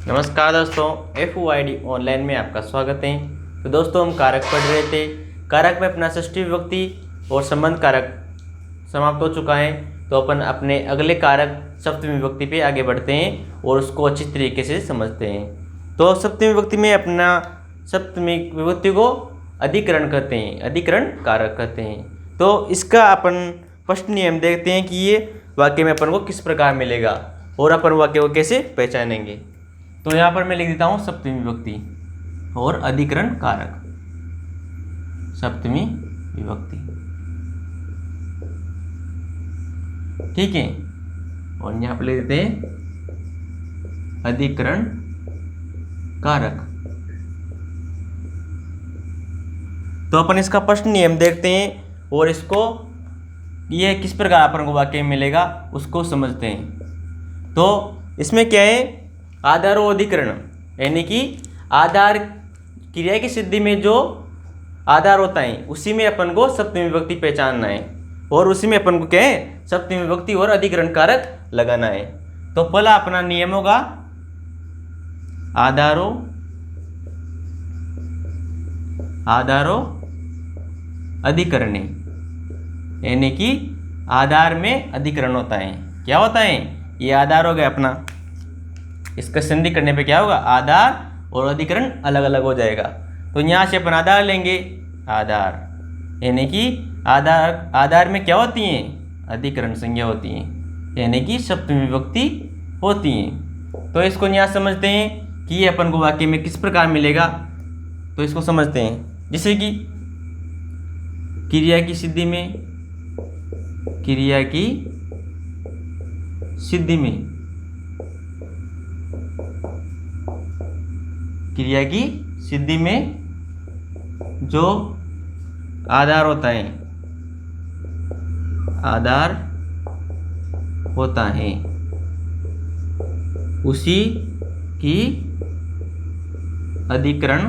नमस्कार दोस्तों, FOID online में आपका स्वागत है। तो दोस्तों, हम कारक पढ़ रहे थे। कारक में अपना षष्ठी विभक्ति और संबंध कारक समाप्त हो चुका है। तो अपन अपने अगले कारक सप्तमी विभक्ति पे आगे बढ़ते हैं और उसको अच्छी तरीके से समझते हैं। तो सप्तमी विभक्ति में अपना सप्तमी विभक्ति को अधिकरण कहते हैं, अधिकरण कारक कहते हैं। तो इसका अपन फर्स्ट नियम देखते हैं कि ये वाक्य में अपन को किस प्रकार मिलेगा और अपन वाक्य को कैसे पहचानेंगे। तो यहाँ पर मैं लिख देता हूँ सप्तमी विभक्ति और अधिकरण कारक। सप्तमी विभक्ति, ठीक है। और यहाँ पर लिख देते हैं अधिकरण कारक। तो अपन इसका फर्स्ट नियम देखते हैं और इसको ये किस प्रकार अपन को वाक्य में मिलेगा उसको समझते हैं। तो इसमें क्या है, आधार और अधिकरण, यानी कि आधार क्रिया की सिद्धि में जो आधार होता है उसी में अपन को सप्तमी विभक्ति पहचानना है और उसी में अपन को क्या है, सप्तमी विभक्ति और अधिकरण कारक लगाना है। तो पहला अपना नियम होगा आधारो अधिकरणे, यानी कि आधार में अधिकरण होता है। क्या होता है, ये आधार हो गया अपना, इसका संधि करने पे क्या होगा, आधार और अधिकरण अलग अलग हो जाएगा। तो यहाँ से अपन आधार लेंगे, आधार यानी कि आधार में क्या होती हैं, अधिकरण संज्ञा होती हैं, यानी कि सप्तमी विभक्ति होती हैं। तो इसको यहाँ समझते हैं कि ये अपन को वाक्य में किस प्रकार मिलेगा। तो इसको समझते हैं, जैसे कि क्रिया की सिद्धि में, क्रिया की सिद्धि में, क्रिया की सिद्धि में जो आधार होता है, आधार होता है उसी की अधिकरण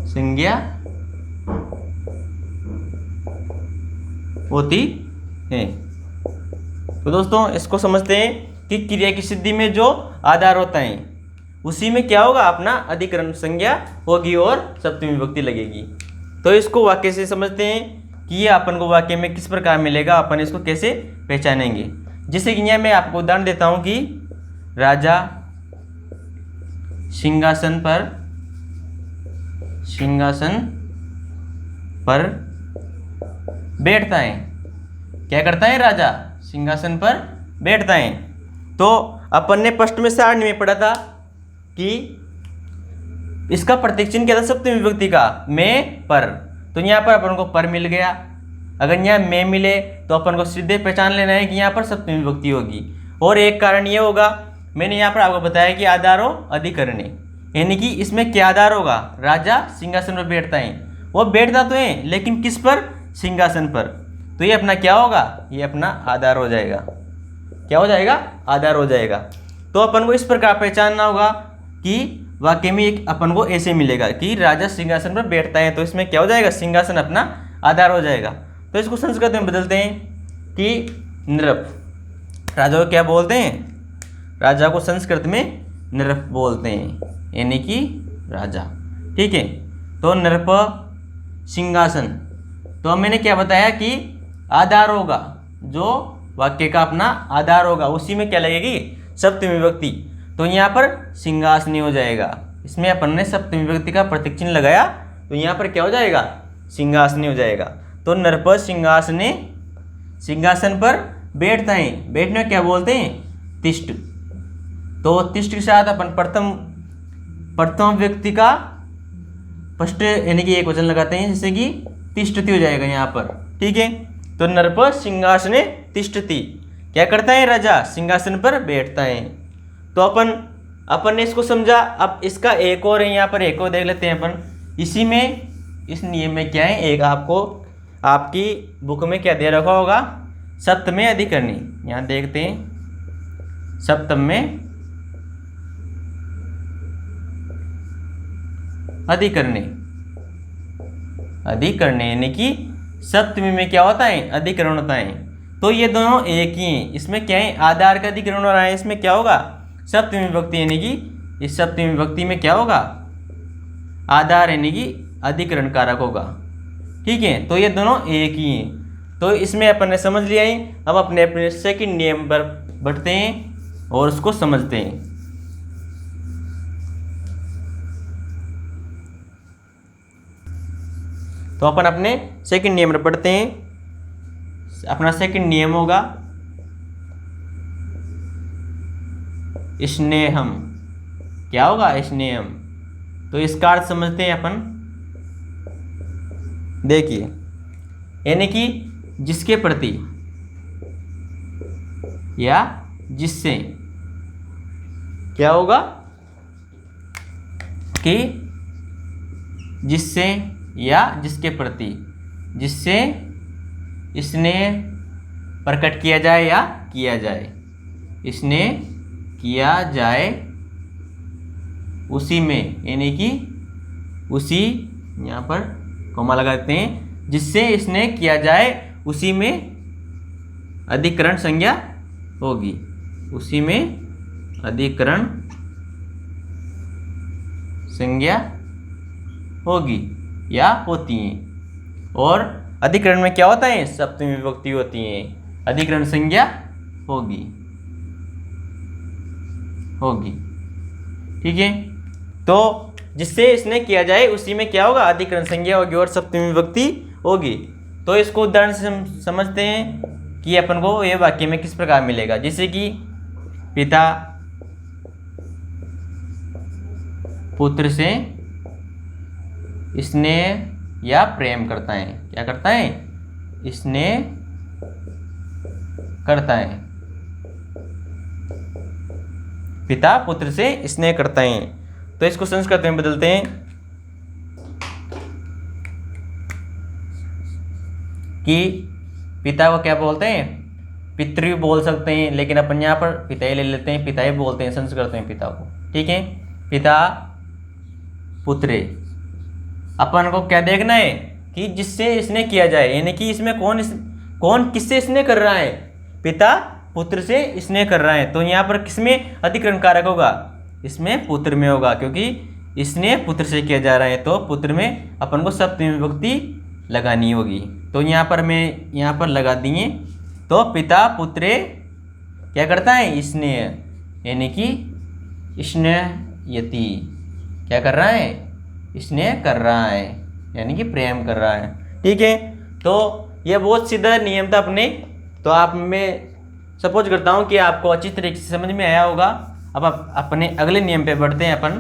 संज्ञा होती है। तो दोस्तों, इसको समझते हैं कि क्रिया की सिद्धि में जो आधार होता है उसी में क्या होगा, अपना अधिकरण संज्ञा होगी और सप्तमी विभक्ति लगेगी। तो इसको वाक्य से समझते हैं कि ये अपन को वाक्य में किस प्रकार मिलेगा, अपन इसको कैसे पहचानेंगे। जैसे कि यहाँ मैं आपको उदाहरण देता हूँ कि राजा सिंहासन पर बैठता है। क्या करता है, राजा सिंहासन पर बैठता है। तो अपन ने प्रश्न में सारणी में पढ़ा था कि इसका प्रतीक चिन्ह क्या था, सप्तमी विभक्ति का, मैं पर। तो यहाँ पर अपन को पर मिल गया। अगर यहाँ मैं मिले तो अपन को सीधे पहचान लेना है कि यहाँ पर सप्तमी विभक्ति होगी। और एक कारण ये होगा, मैंने यहाँ पर आपको बताया कि आधार और अधिकरण, यानी कि इसमें क्या आधार होगा, राजा सिंहासन पर बैठता है। वो बैठता तो है लेकिन किस पर, सिंहासन पर। तो ये अपना क्या होगा, ये अपना आधार हो जाएगा। क्या हो जाएगा, आधार हो जाएगा। तो अपन को इस प्रकार पहचानना होगा कि वाक्य में एक अपन को ऐसे मिलेगा कि राजा सिंहासन पर बैठता है। तो इसमें क्या हो जाएगा, सिंहासन अपना आधार हो जाएगा। तो इसको संस्कृत में बदलते हैं कि नृप, राजा को क्या बोलते हैं, राजा को संस्कृत में नृप बोलते हैं, यानी कि राजा, ठीक है। तो नृप सिंहासन, तो मैंने क्या बताया कि आधार होगा, जो वाक्य का अपना आधार होगा उसी में क्या लगेगी, सप्तमी विभक्ति। तो यहाँ पर सिंहासनी हो जाएगा। इसमें अपन ने सप्तमी विभक्ति का प्रतीक चिन्ह लगाया तो यहाँ पर क्या हो जाएगा, सिंहासनी हो जाएगा। तो नृप सिंहासने, सिंहासन पर बैठता है, बैठने में क्या बोलते हैं, तिष्ठ। तो तिष्ठ के साथ अपन प्रथम व्यक्ति का फर्स्ट यानी कि एक वचन लगाते हैं, जैसे कि तिष्ठति हो जाएगा यहाँ पर, ठीक है। तो नृप सिंहासने तिष्ठति, क्या करता है, राजा सिंहासन पर बैठता है। तो अपन ने इसको समझा। अब इसका एक और है, यहाँ पर एक और देख लेते हैं अपन। इसी में इस नियम में क्या है, एक आपको आपकी बुक में क्या दे रखा होगा, सप्तमी अधिकरणी। यहाँ देखते हैं, सप्तमी अधिकरणी, अधिकरणी यानी कि सप्तमी में क्या होता है, अधिकरण होता है। तो ये दोनों एक ही हैं। इसमें क्या है, आधार का अधिकरण हो रहा है, इसमें क्या होगा, सप्तमी विभक्ति, यानी कि इस सप्तमी विभक्ति में क्या होगा, आधार यानी कि अधिकरण कारक होगा। ठीक है, तो ये दोनों एक ही हैं। तो इसमें अपन ने समझ लिया है। अब अपने अपने सेकंड नियम पर बढ़ते हैं और उसको समझते हैं। तो अपन अपने सेकंड नियम पर पढ़ते हैं। अपना सेकंड नियम होगा स्नेहम। क्या होगा, स्नेहम। तो इसका अर्थ समझते हैं अपन। देखिए, यानी कि जिसके प्रति या जिससे, क्या होगा कि जिससे या जिसके प्रति, जिससे स्नेह प्रकट किया जाए या किया जाए, स्नेह किया जाए उसी में, यानी कि उसी, यहाँ पर कोमा लगाते हैं, जिससे स्नेह किया जाए उसी में अधिकरण संज्ञा होगी, उसी में अधिकरण संज्ञा होगी या होती हैं। और अधिकरण में क्या होता है, सप्तमी विभक्ति होती है, अधिकरण संज्ञा होगी। ठीक है, तो जिससे इसने किया जाए उसी में क्या होगा, अधिकरण संज्ञा होगी और सप्तमी विभक्ति होगी। तो इसको उदाहरण से हम समझते हैं कि अपन को ये वाक्य में किस प्रकार मिलेगा। जैसे कि पिता पुत्र से स्नेह या प्रेम करता है। क्या करता है, स्नेह करता है। पिता पुत्र से स्नेह करता है। तो इसको संस्कृत में बदलते हैं कि पिता को क्या बोलते हैं, पितृ बोल सकते हैं, लेकिन अपन यहाँ पर पिता ही ले लेते हैं, पिता ही बोलते हैं संस्कृत में पिता को। ठीक है, पिता पुत्रे। अपन को क्या देखना है कि जिससे स्नेह किया जाए, यानी कि इसमें कौन किससे स्नेह कर रहा है, पिता पुत्र से स्नेह कर रहा है। तो यहाँ पर किसमें अधिकरण कारक होगा, इसमें पुत्र में होगा, क्योंकि स्नेह पुत्र से किया जा रहा है। तो पुत्र में अपन को सप्तमी विभक्ति लगानी होगी। तो यहाँ पर मैं यहाँ पर लगा दिए। तो पिता पुत्रे क्या करता है, स्नेह, यानी कि स्नेहयति। क्या कर रहा है, स्नेह कर रहा है, यानी कि प्रेम कर रहा है। ठीक है, तो यह बहुत सीधा नियम था अपने। तो आप, मैं सपोज करता हूँ कि आपको अच्छी तरीके से समझ में आया होगा। अब अपने अगले नियम पे बढ़ते हैं अपन।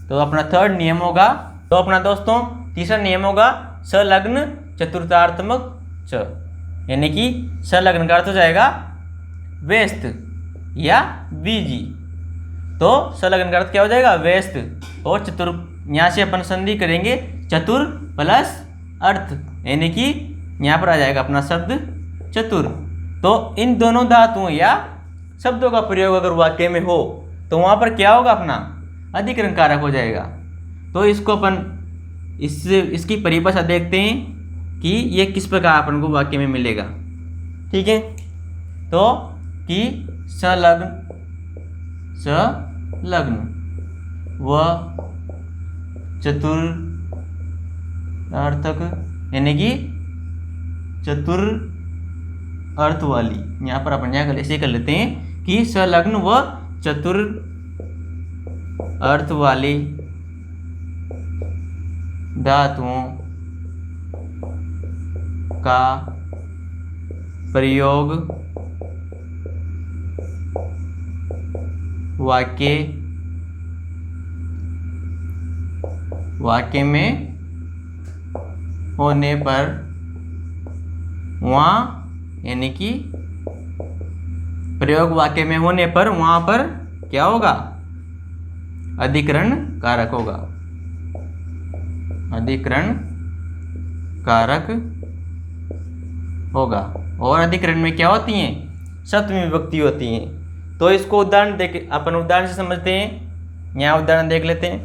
तो अपना थर्ड नियम होगा, तो अपना दोस्तों तीसरा नियम होगा संलग्न चतुर्थात्मक च, यानी कि संलग्न का अर्थ हो जाएगा व्यस्त या बीजी। तो संलग्न का अर्थ क्या हो जाएगा, व्यस्त। और चतुर, यहाँ से अपन संधि करेंगे चतुर प्लस अर्थ, यानी कि यहाँ पर आ जाएगा अपना शब्द चतुर। तो इन दोनों धातुओं या शब्दों का प्रयोग अगर वाक्य में हो तो वहाँ पर क्या होगा, अपना अधिकरण कारक हो जाएगा। तो इसको अपन इसकी परिभाषा देखते हैं कि ये किस प्रकार अपन को वाक्य में मिलेगा। ठीक है, तो कि संलग्न व चतुर्थक, यानी कि चतुर अर्थ वाली। यहाँ पर अपन यहाँ ऐसे कर लेते हैं कि संलग्न व चतुर अर्थ वाली धातुओं का प्रयोग वाक्य में होने पर वहाँ, यानी कि प्रयोग वाक्य में होने पर वहाँ पर क्या होगा, अधिकरण कारक होगा, अधिकरण कारक होगा। और अधिकरण में क्या होती हैं, सप्तमी विभक्ति होती हैं। तो इसको उदाहरण देख, अपन उदाहरण से समझते हैं। यहाँ उदाहरण देख लेते हैं,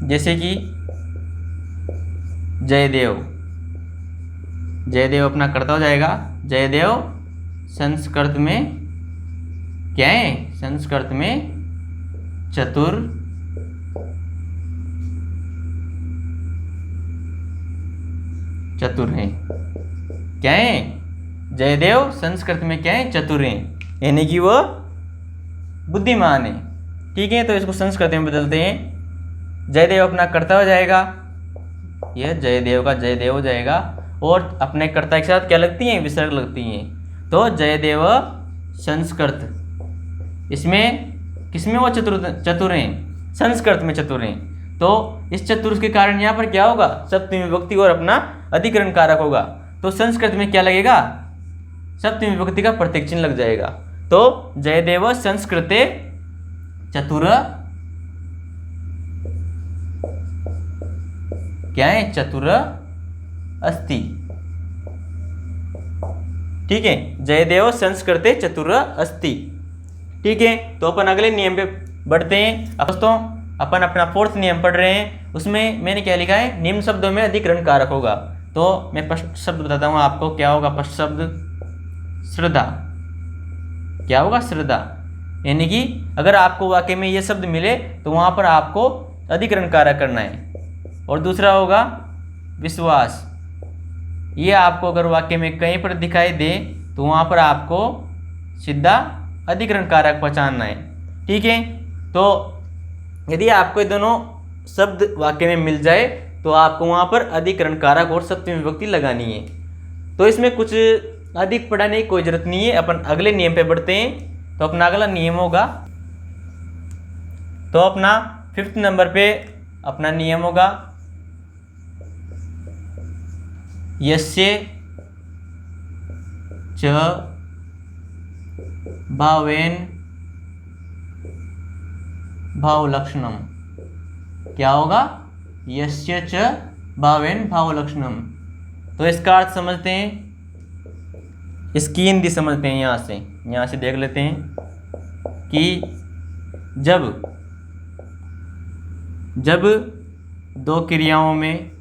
जैसे कि जयदेव। जयदेव अपना कर्ता हो जाएगा जयदेव संस्कृत में क्या है? संस्कृत में चतुर हैं। क्या है? जयदेव संस्कृत में क्या है? चतुर हैं, यानी कि वो बुद्धिमान है। ठीक है, तो इसको संस्कृत में बदलते हैं। जयदेव अपना कर्ता हो जाएगा, यह जयदेव का जयदेव हो जाएगा, और अपने कर्ता के साथ क्या लगती हैं? विसर्ग लगती हैं। तो जयदेव संस्कृत, इसमें किसमें वो चतुर हैं? संस्कृत में चतुर हैं। तो इस चतुर के कारण यहाँ पर क्या होगा? सप्तमी विभक्ति और अपना अधिकरण कारक होगा। तो संस्कृत में क्या लगेगा? सप्तमी विभक्ति का प्रतीक चिन्ह लग जाएगा। तो जयदेव संस्कृते चतुर क्या है? चतुर अस्ति। ठीक है, जयदेव संस्कृते चतुर अस्ति। ठीक है, तो अपन अगले नियम पे बढ़ते हैं। अब दोस्तों अपन अपना 4th नियम पढ़ रहे हैं। उसमें मैंने क्या लिखा है? निम्न शब्दों में अधिकरण कारक होगा। तो मैं फर्स्ट शब्द बताता हूँ आपको, क्या होगा फर्स्ट शब्द? श्रद्धा। क्या होगा? श्रद्धा। यानी कि अगर आपको वाक्य में ये शब्द मिले तो वहाँ पर आपको अधिकरण कारक करना है। और दूसरा होगा विश्वास। ये आपको अगर वाक्य में कहीं पर दिखाई दे तो वहाँ पर आपको सीधा अधिकरण कारक पहचानना है। ठीक है, तो यदि आपको ये दोनों शब्द वाक्य में मिल जाए तो आपको वहाँ पर अधिकरण कारक और सप्तमी विभक्ति लगानी है। तो इसमें कुछ अधिक पढ़ाने की कोई जरूरत नहीं है। अपन अगले नियम पे बढ़ते हैं। तो अपना अगला नियम होगा, तो अपना 5th नंबर पे अपना नियम होगा, यस्य च भावेन भावलक्षणम। क्या होगा? यस्य च भावेन भावलक्षणम। तो इसका अर्थ समझते हैं, इसकी हिंदी समझते हैं। यहाँ से देख लेते हैं कि जब दो क्रियाओं में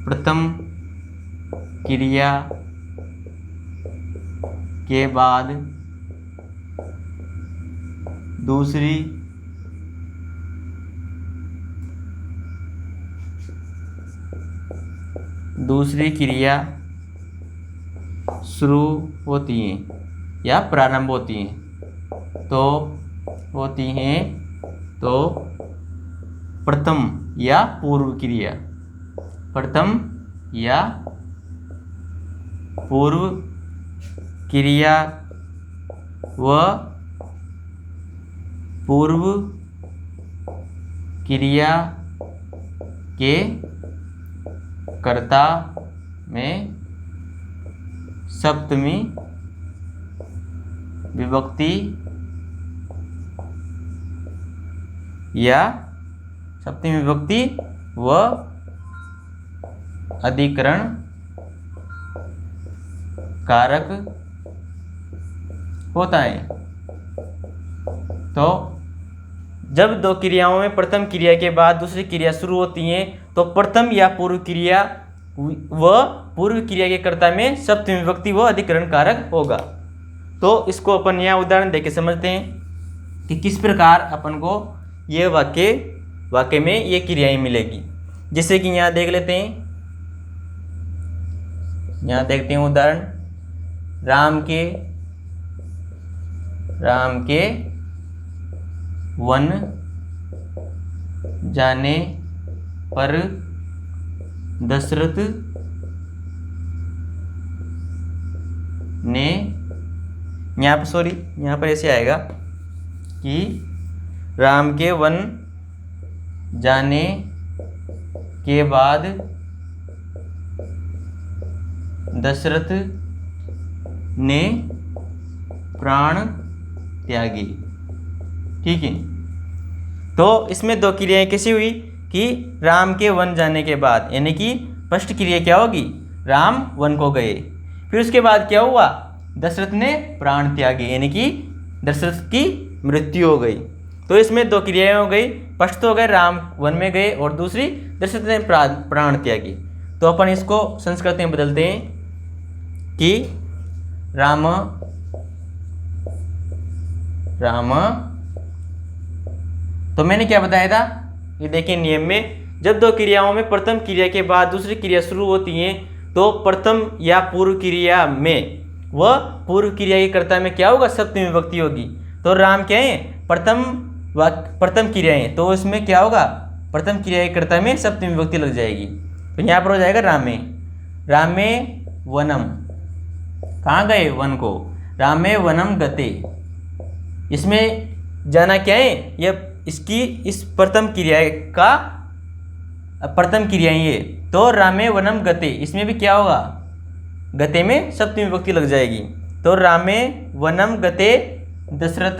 प्रथम क्रिया के बाद दूसरी क्रिया शुरू होती हैं या प्रारंभ होती हैं तो प्रथम या पूर्व क्रिया व पूर्व क्रिया के कर्ता में सप्तमी विभक्ति व अधिकरण कारक होता है। तो जब दो क्रियाओं में प्रथम क्रिया के बाद दूसरी क्रिया शुरू होती है तो प्रथम या पूर्व क्रिया व पूर्व क्रिया के कर्ता में सप्तमी विभक्ति व अधिकरण कारक होगा। तो इसको अपन यहाँ उदाहरण देके समझते हैं कि किस प्रकार अपन को ये वाक्य में ये क्रियाएं मिलेगी। जैसे कि यहाँ देख लेते हैं, यहाँ देखते हैं उदाहरण, राम के वन जाने पर दशरथ ने, यहाँ पर ऐसे आएगा कि राम के वन जाने के बाद दशरथ ने प्राण त्यागे। ठीक है, तो इसमें दो क्रियाएं कैसी हुई कि राम के वन जाने के बाद, यानी कि फर्स्ट क्रिया क्या होगी, राम वन को गए, फिर उसके बाद क्या हुआ, दशरथ ने प्राण त्यागे, यानी कि दशरथ की मृत्यु हो गई। तो इसमें दो क्रियाएं हो गई, फर्स्ट तो हो गए राम वन में गए और दूसरी दशरथ ने प्राण त्यागी। तो अपन इसको संस्कृत में बदलते हैं कि राम तो मैंने क्या बताया था, ये देखिए नियम में जब दो क्रियाओं में प्रथम क्रिया के बाद दूसरी क्रिया शुरू होती है तो प्रथम या पूर्व क्रिया में वह पूर्व क्रिया के कर्ता में क्या होगा, सप्तमी विभक्ति होगी। तो राम क्या है, प्रथम क्रिया है, तो इसमें क्या होगा, प्रथम क्रिया के कर्ता में सप्तमी विभक्ति लग जाएगी। तो यहाँ पर हो जाएगा रामे वनम, कहाँ गए, वन को, रामे वनम गते। इसमें जाना क्या है, यह इसकी इस प्रथम क्रिया का प्रथम क्रिया ये, तो रामे वनम गते, इसमें भी क्या होगा, गते में सप्तमी विभक्ति लग जाएगी। तो रामे वनम गते दशरथ,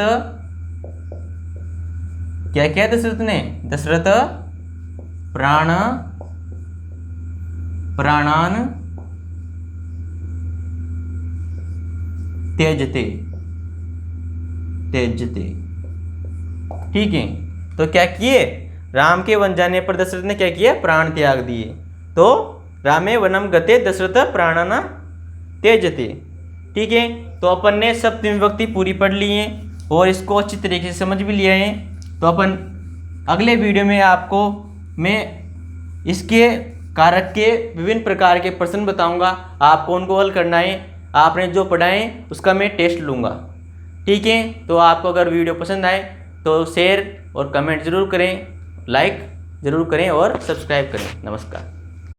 क्या क्या दशरथ ने, दशरथ प्राणान त्यजते, ठीक है। तो क्या किए, राम के वन जाने पर दशरथ ने क्या किया, प्राण त्याग दिए। तो रामे वनम गते दशरथ प्राणाना त्यजते, ठीक है। तो अपन ने सप्तमी विभक्ति पूरी पढ़ ली है और इसको अच्छी तरीके से समझ भी लिया है। तो अपन अगले वीडियो में आपको मैं इसके कारक के विभिन्न प्रकार के प्रश्न बताऊंगा, आपको उनको हल करना है। आपने जो पढ़ा है उसका मैं टेस्ट लूँगा, ठीक है। तो आपको अगर वीडियो पसंद आए तो शेयर और कमेंट ज़रूर करें, लाइक ज़रूर करें और सब्सक्राइब करें। नमस्कार।